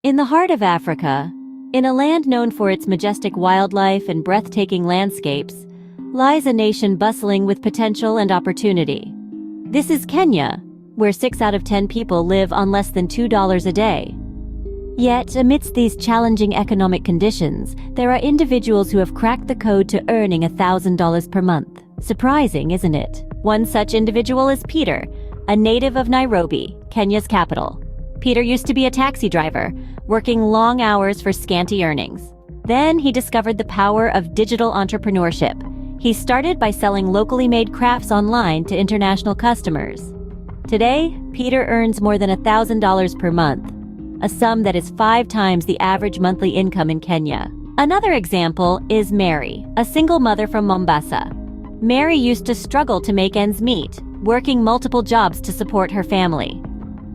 In the heart of Africa, in a land known for its majestic wildlife and breathtaking landscapes, lies a nation bustling with potential and opportunity. This is Kenya, where 6 out of 10 people live on less than $2 a day. Yet, amidst these challenging economic conditions, there are individuals who have cracked the code to earning $1,000 per month. Surprising, isn't it? One such individual is Peter, a native of Nairobi, Kenya's capital. Peter used to be a taxi driver, working long hours for scanty earnings. Then he discovered the power of digital entrepreneurship. He started by selling locally made crafts online to international customers. Today, Peter earns more than $1,000 per month, a sum that is 5 times the average monthly income in Kenya. Another example is Mary, a single mother from Mombasa. Mary used to struggle to make ends meet, working multiple jobs to support her family.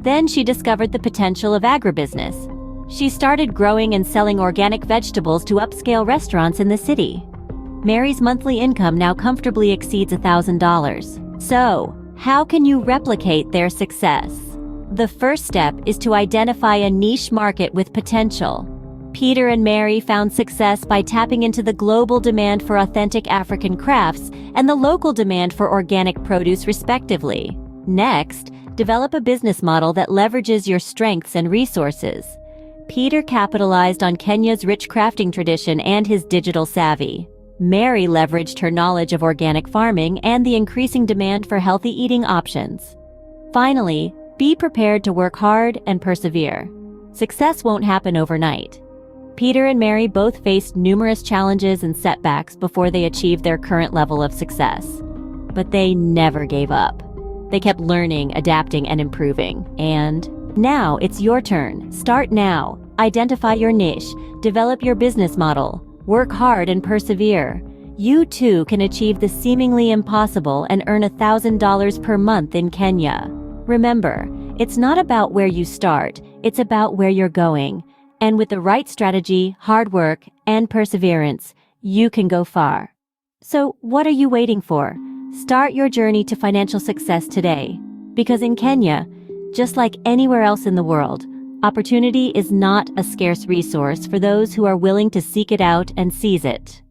Then she discovered the potential of agribusiness. She started growing and selling organic vegetables to upscale restaurants in the city. Mary's monthly income now comfortably exceeds $1,000. So, how can you replicate their success? The first step is to identify a niche market with potential. Peter and Mary found success by tapping into the global demand for authentic African crafts and the local demand for organic produce, respectively. Next, develop a business model that leverages your strengths and resources. Peter capitalized on Kenya's rich crafting tradition and his digital savvy. Mary leveraged her knowledge of organic farming and the increasing demand for healthy eating options. Finally, be prepared to work hard and persevere. Success won't happen overnight. Peter and Mary both faced numerous challenges and setbacks before they achieved their current level of success. But they never gave up. They kept learning, adapting, and improving. And now it's your turn. Start now. Identify your niche. Develop your business model. Work hard and persevere. You too can achieve the seemingly impossible and earn $1,000 per month in Kenya. Remember, it's not about where you start, it's about where you're going. And with the right strategy, hard work, and perseverance, you can go far. So what are you waiting for? Start your journey to financial success today. Because in Kenya, just like anywhere else in the world, opportunity is not a scarce resource for those who are willing to seek it out and seize it.